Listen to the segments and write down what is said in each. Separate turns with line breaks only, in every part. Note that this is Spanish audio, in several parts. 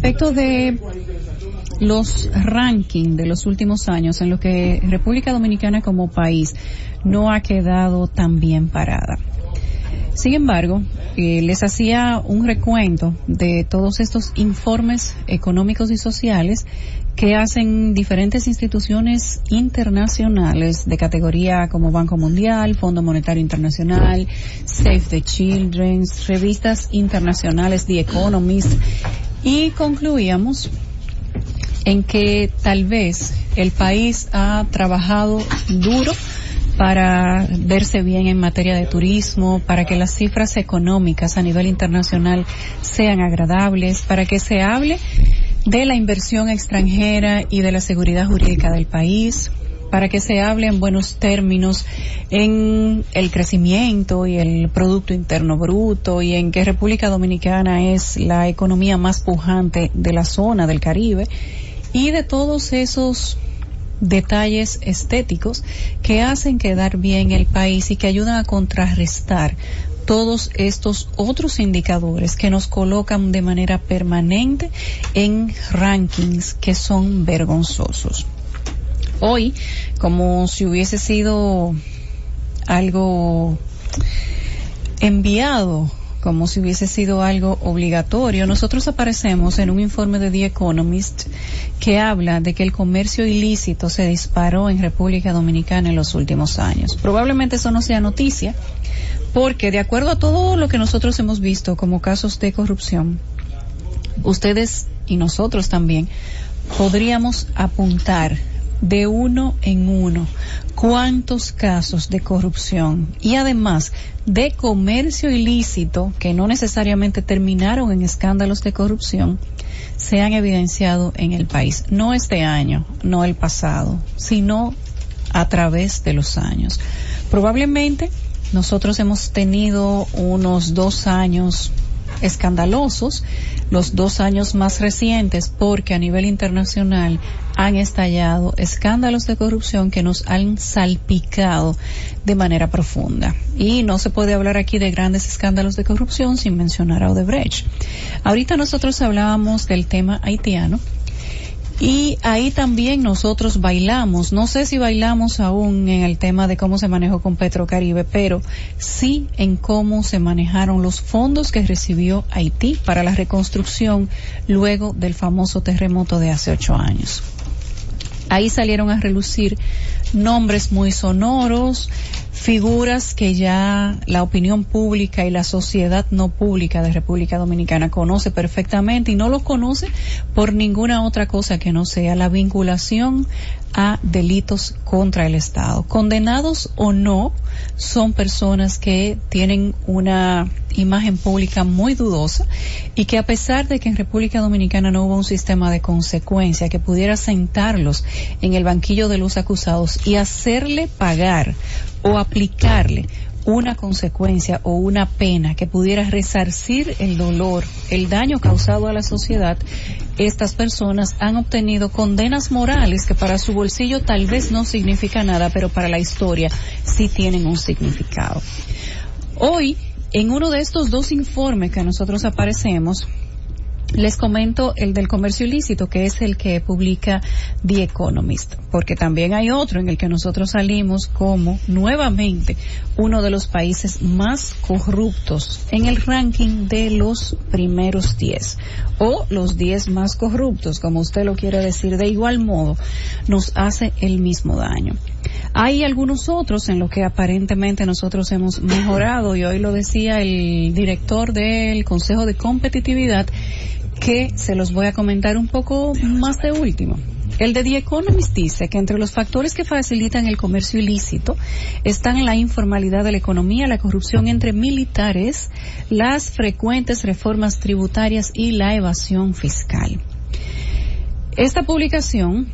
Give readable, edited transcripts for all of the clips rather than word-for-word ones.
respecto de los rankings de los últimos años, en lo que República Dominicana como país no ha quedado tan bien parada. Sin embargo, les hacía un recuento de todos estos informes económicos y sociales que hacen diferentes instituciones internacionales de categoría como Banco Mundial, Fondo Monetario Internacional, Save the Children, revistas internacionales, The Economist, y concluíamos en que tal vez el país ha trabajado duro para verse bien en materia de turismo, para que las cifras económicas a nivel internacional sean agradables, para que se hable de la inversión extranjera y de la seguridad jurídica del país, para que se hable en buenos términos en el crecimiento y el Producto Interno Bruto, y en que República Dominicana es la economía más pujante de la zona del Caribe, y de todos esos detalles estéticos que hacen quedar bien el país y que ayudan a contrarrestar todos estos otros indicadores que nos colocan de manera permanente en rankings que son vergonzosos. Hoy, como si hubiese sido algo enviado, como si hubiese sido algo obligatorio, nosotros aparecemos en un informe de The Economist que habla de que el comercio ilícito se disparó en República Dominicana en los últimos años. Probablemente eso no sea noticia, porque de acuerdo a todo lo que nosotros hemos visto como casos de corrupción, ustedes y nosotros también podríamos apuntar de uno en uno cuántos casos de corrupción y además de comercio ilícito que no necesariamente terminaron en escándalos de corrupción se han evidenciado en el país. No este año, no el pasado, sino a través de los años. Probablemente nosotros hemos tenido unos 2 años escandalosos, los 2 años más recientes, porque a nivel internacional han estallado escándalos de corrupción que nos han salpicado de manera profunda. Y no se puede hablar aquí de grandes escándalos de corrupción sin mencionar a Odebrecht. Ahorita nosotros hablábamos del tema haitiano, y ahí también nosotros bailamos, no sé si bailamos aún en el tema de cómo se manejó con Petrocaribe, pero sí en cómo se manejaron los fondos que recibió Haití para la reconstrucción luego del famoso terremoto de hace 8 años. Ahí salieron a relucir nombres muy sonoros, figuras que ya la opinión pública y la sociedad no pública de República Dominicana conoce perfectamente, y no los conoce por ninguna otra cosa que no sea la vinculación a delitos contra el Estado. Condenados o no, son personas que tienen una imagen pública muy dudosa, y que a pesar de que en República Dominicana no hubo un sistema de consecuencia que pudiera sentarlos en el banquillo de los acusados y hacerle pagar o aplicarle una consecuencia o una pena que pudiera resarcir el dolor, el daño causado a la sociedad, estas personas han obtenido condenas morales que para su bolsillo tal vez no significa nada, pero para la historia sí tienen un significado. Hoy, en uno de estos 2 informes que nosotros aparecemos, les comento el del comercio ilícito, que es el que publica The Economist, porque también hay otro en el que nosotros salimos como nuevamente uno de los países más corruptos en el ranking de los primeros 10, o los 10 más corruptos, como usted lo quiere decir. De igual modo, nos hace el mismo daño. Hay algunos otros en los que aparentemente nosotros hemos mejorado, y hoy lo decía el director del Consejo de Competitividad, que se los voy a comentar un poco más de último. El de The Economist dice que entre los factores que facilitan el comercio ilícito están la informalidad de la economía, la corrupción entre militares, las frecuentes reformas tributarias y la evasión fiscal. Esta publicación,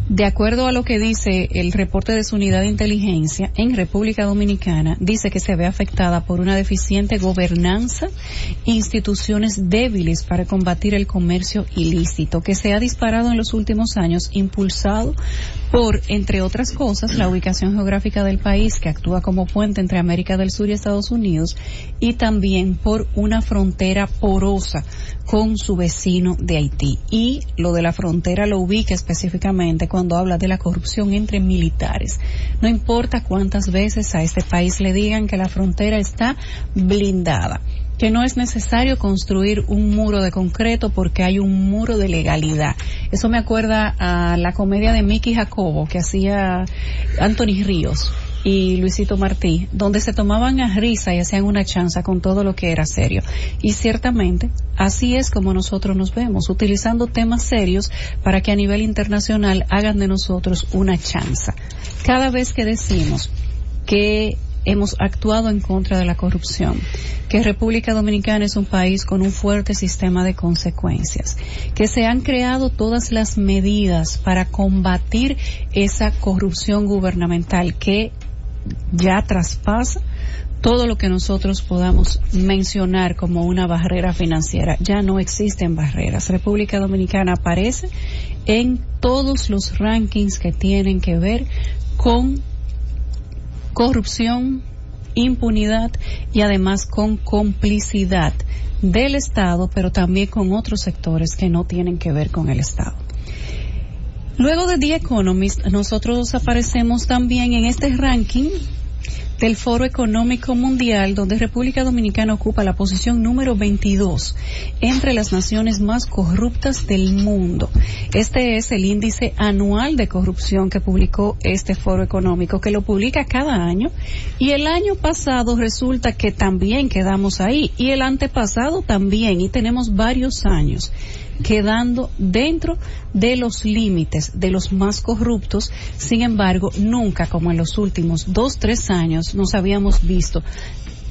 de acuerdo a lo que dice el reporte de su unidad de inteligencia en República Dominicana, dice que se ve afectada por una deficiente gobernanza, instituciones débiles para combatir el comercio ilícito, que se ha disparado en los últimos años, impulsado por, entre otras cosas, la ubicación geográfica del país, que actúa como puente entre América del Sur y Estados Unidos, y también por una frontera porosa con su vecino de Haití. Y lo de la frontera lo ubica específicamente cuando habla de la corrupción entre militares. No importa cuántas veces a este país le digan que la frontera está blindada, que no es necesario construir un muro de concreto porque hay un muro de legalidad. Eso me acuerda a la comedia de Mickey Jacobo que hacía Anthony Ríos y Luisito Martí, donde se tomaban a risa y hacían una chanza con todo lo que era serio. Y ciertamente, así es como nosotros nos vemos, utilizando temas serios para que a nivel internacional hagan de nosotros una chanza. Cada vez que decimos que hemos actuado en contra de la corrupción, que República Dominicana es un país con un fuerte sistema de consecuencias, que se han creado todas las medidas para combatir esa corrupción gubernamental que ya traspasa todo lo que nosotros podamos mencionar como una barrera financiera. Ya no existen barreras. República Dominicana aparece en todos los rankings que tienen que ver con corrupción, impunidad y además con complicidad del Estado, pero también con otros sectores que no tienen que ver con el Estado. Luego de The Economist, nosotros aparecemos también en este ranking del Foro Económico Mundial, donde República Dominicana ocupa la posición número 22 entre las naciones más corruptas del mundo. Este es el índice anual de corrupción que publicó este Foro Económico, que lo publica cada año, y el año pasado resulta que también quedamos ahí, y el antepasado también, y tenemos varios años quedando dentro de los límites de los más corruptos. Sin embargo, nunca como en los últimos 2-3 años nos habíamos visto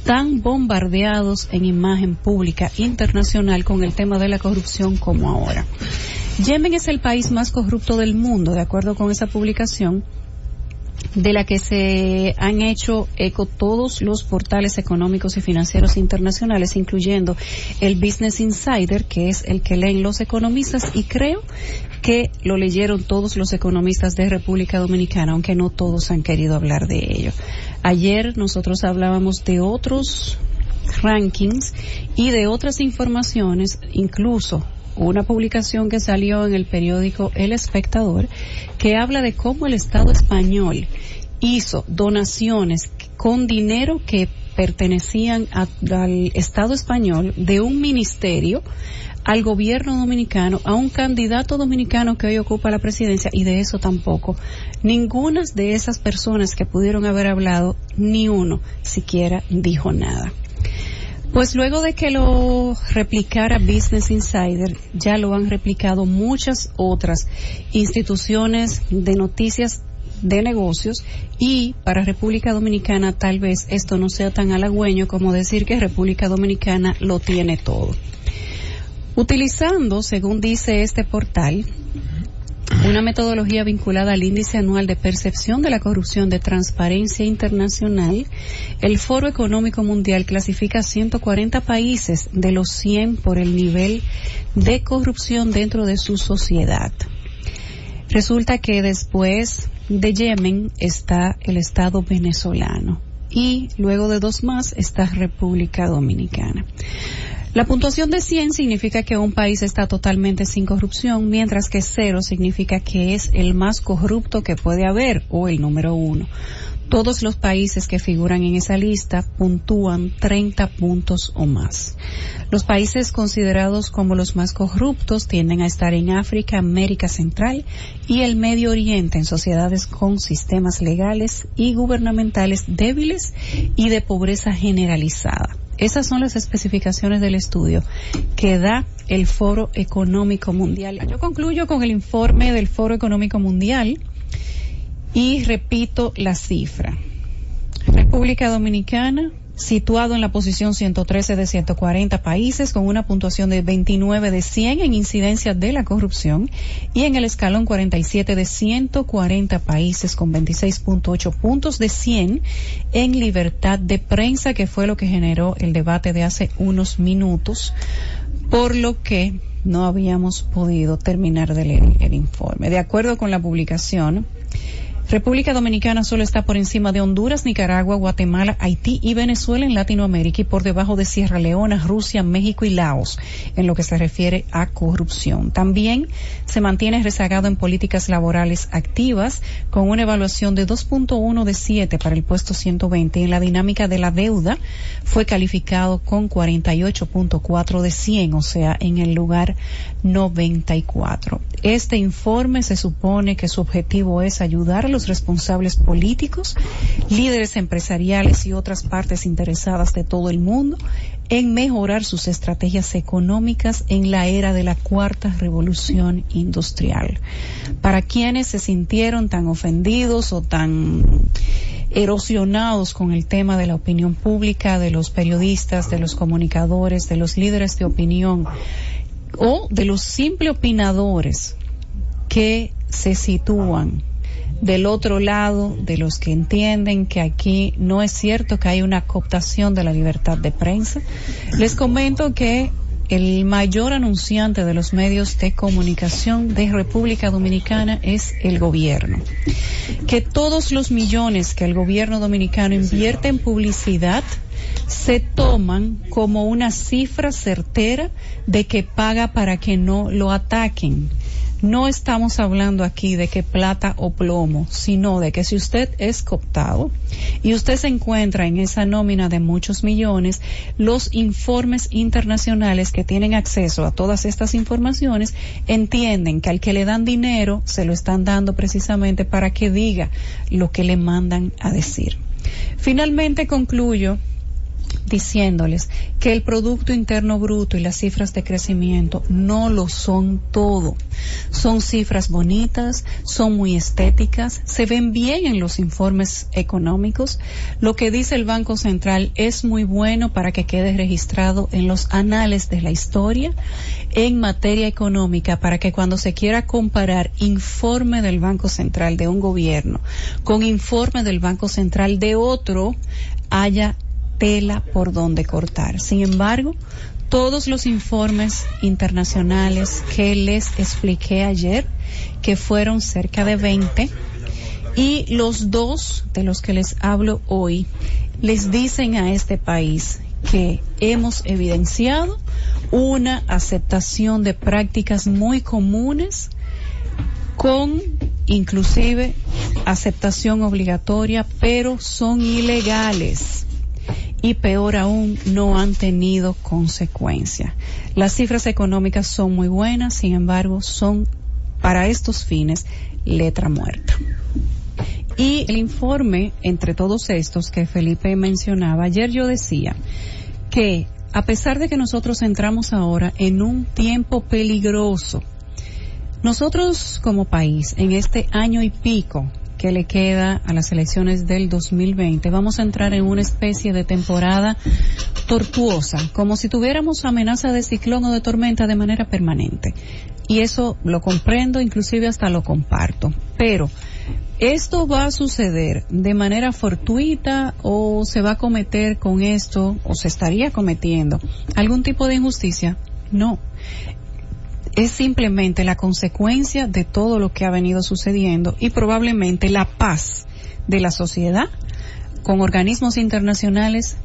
tan bombardeados en imagen pública internacional con el tema de la corrupción como ahora. Yemen es el país más corrupto del mundo, de acuerdo con esa publicación, de la que se han hecho eco todos los portales económicos y financieros internacionales, incluyendo el Business Insider, que es el que leen los economistas, y creo que lo leyeron todos los economistas de República Dominicana, aunque no todos han querido hablar de ello. Ayer nosotros hablábamos de otros rankings y de otras informaciones, incluso una publicación que salió en el periódico El Espectador, que habla de cómo el Estado español hizo donaciones con dinero que pertenecían al Estado español de un ministerio al gobierno dominicano, a un candidato dominicano que hoy ocupa la presidencia, y de eso tampoco ninguna de esas personas que pudieron haber hablado, ni uno siquiera dijo nada. Pues luego de que lo replicara Business Insider, ya lo han replicado muchas otras instituciones de noticias de negocios, y para República Dominicana tal vez esto no sea tan halagüeño como decir que República Dominicana lo tiene todo. Utilizando, según dice este portal, una metodología vinculada al índice anual de percepción de la corrupción de Transparencia Internacional, el Foro Económico Mundial clasifica 140 países de los 100 por el nivel de corrupción dentro de su sociedad. Resulta que después de Yemen está el Estado venezolano y luego de 2 más está República Dominicana. La puntuación de 100 significa que un país está totalmente sin corrupción, mientras que 0 significa que es el más corrupto que puede haber, o el número 1. Todos los países que figuran en esa lista puntúan 30 puntos o más. Los países considerados como los más corruptos tienden a estar en África, América Central y el Medio Oriente, en sociedades con sistemas legales y gubernamentales débiles y de pobreza generalizada. Esas son las especificaciones del estudio que da el Foro Económico Mundial. Yo concluyo con el informe del Foro Económico Mundial y repito la cifra. República Dominicana, situado en la posición 113 de 140 países, con una puntuación de 29 de 100 en incidencia de la corrupción, y en el escalón 47 de 140 países, con 26.8 puntos de 100 en libertad de prensa, que fue lo que generó el debate de hace unos minutos, por lo que no habíamos podido terminar de leer el informe. De acuerdo con la publicación, República Dominicana solo está por encima de Honduras, Nicaragua, Guatemala, Haití y Venezuela en Latinoamérica y por debajo de Sierra Leona, Rusia, México y Laos en lo que se refiere a corrupción. También se mantiene rezagado en políticas laborales activas con una evaluación de 2.1 de 7 para el puesto 120 y en la dinámica de la deuda fue calificado con 48.4 de 100, o sea, en el lugar 94. Este informe se supone que su objetivo es ayudar a los responsables políticos, líderes empresariales y otras partes interesadas de todo el mundo en mejorar sus estrategias económicas en la era de la cuarta revolución industrial. Para quienes se sintieron tan ofendidos o tan erosionados con el tema de la opinión pública, de los periodistas, de los comunicadores, de los líderes de opinión o de los simples opinadores que se sitúan del otro lado, de los que entienden que aquí no es cierto que hay una cooptación de la libertad de prensa, les comento que el mayor anunciante de los medios de comunicación de República Dominicana es el gobierno. Que todos los millones que el gobierno dominicano invierte en publicidad se toman como una cifra certera de que paga para que no lo ataquen. No estamos hablando aquí de que plata o plomo, sino de que si usted es cooptado y usted se encuentra en esa nómina de muchos millones, los informes internacionales que tienen acceso a todas estas informaciones entienden que al que le dan dinero se lo están dando precisamente para que diga lo que le mandan a decir. Finalmente concluyo diciéndoles que el Producto Interno Bruto y las cifras de crecimiento no lo son todo. Son cifras bonitas, son muy estéticas, se ven bien en los informes económicos. Lo que dice el Banco Central es muy bueno para que quede registrado en los anales de la historia en materia económica, para que cuando se quiera comparar informe del Banco Central de un gobierno con informe del Banco Central de otro, haya tela por donde cortar. Sin embargo, todos los informes internacionales que les expliqué ayer, que fueron cerca de 20, y los dos de los que les hablo hoy, les dicen a este país que hemos evidenciado una aceptación de prácticas muy comunes con inclusive aceptación obligatoria, pero son ilegales. Y peor aún, no han tenido consecuencia. Las cifras económicas son muy buenas, sin embargo, son para estos fines letra muerta. Y el informe, entre todos estos que Felipe mencionaba, ayer yo decía que a pesar de que nosotros entramos ahora en un tiempo peligroso, nosotros como país, en este año y pico que le queda a las elecciones del 2020, vamos a entrar en una especie de temporada tortuosa, como si tuviéramos amenaza de ciclón o de tormenta de manera permanente. Y eso lo comprendo, inclusive hasta lo comparto. Pero, ¿esto va a suceder de manera fortuita o se va a cometer con esto, o se estaría cometiendo algún tipo de injusticia? No. Es simplemente la consecuencia de todo lo que ha venido sucediendo y probablemente la paz de la sociedad con organismos internacionales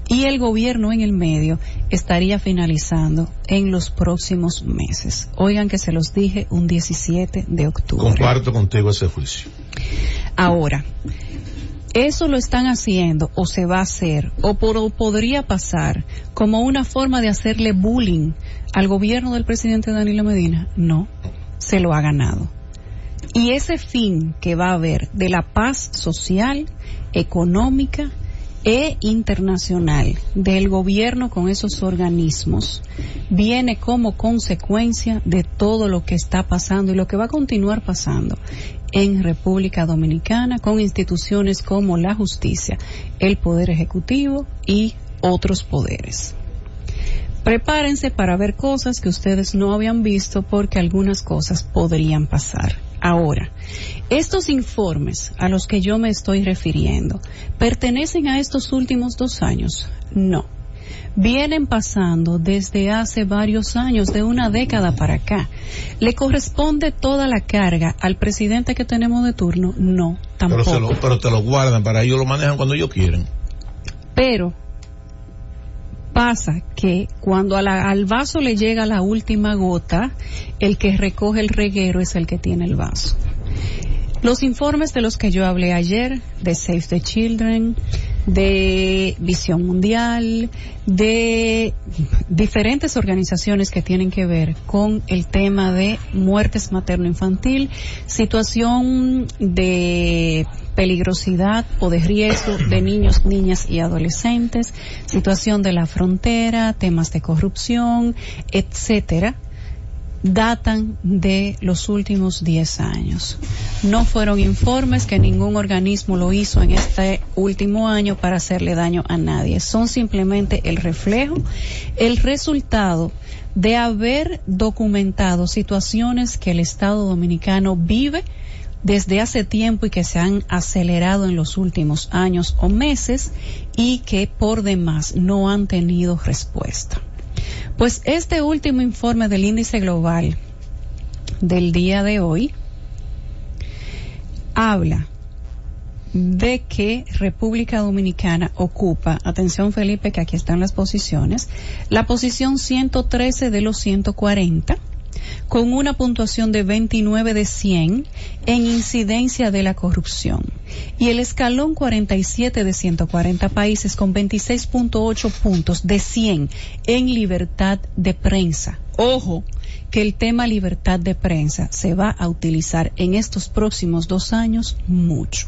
y el gobierno en el medio estaría finalizando en los próximos meses. Oigan que se los dije un 17 de octubre.
Comparto contigo ese juicio.
Ahora, eso lo están haciendo o se va a hacer o podría pasar como una forma de hacerle bullying al gobierno del presidente Danilo Medina. No, se lo ha ganado. Y ese fin que va a haber de la paz social, económica e internacional del gobierno con esos organismos viene como consecuencia de todo lo que está pasando y lo que va a continuar pasando en República Dominicana con instituciones como la justicia, el poder ejecutivo y otros poderes. Prepárense para ver cosas que ustedes no habían visto porque algunas cosas podrían pasar. Ahora, estos informes a los que yo me estoy refiriendo, ¿pertenecen a estos últimos 2 años? No. vienen pasando desde hace varios años, de una década para acá. ¿Le corresponde toda la carga al presidente que tenemos de turno? No, tampoco.
Pero te lo guardan, para ellos lo manejan cuando ellos quieren.
Pero pasa que cuando al vaso le llega la última gota, el que recoge el reguero es el que tiene el vaso. Los informes de los que yo hablé ayer, de Save the Children, de Visión Mundial, de diferentes organizaciones que tienen que ver con el tema de muertes materno-infantil, situación de peligrosidad o de riesgo de niños, niñas y adolescentes, situación de la frontera, temas de corrupción, etcétera, datan de los últimos 10 años. No fueron informes que ningún organismo lo hizo en este último año para hacerle daño a nadie. Son simplemente el reflejo, el resultado de haber documentado situaciones que el Estado Dominicano vive desde hace tiempo y que se han acelerado en los últimos años o meses y que por demás no han tenido respuesta. Pues este último informe del índice global del día de hoy habla de que República Dominicana ocupa, atención Felipe, que aquí están las posiciones, la posición 113 de los 140, con una puntuación de 29 de 100 en incidencia de la corrupción, y el escalón 47 de 140 países con 26.8 puntos de 100 en libertad de prensa. Ojo, que el tema libertad de prensa se va a utilizar en estos próximos 2 años mucho.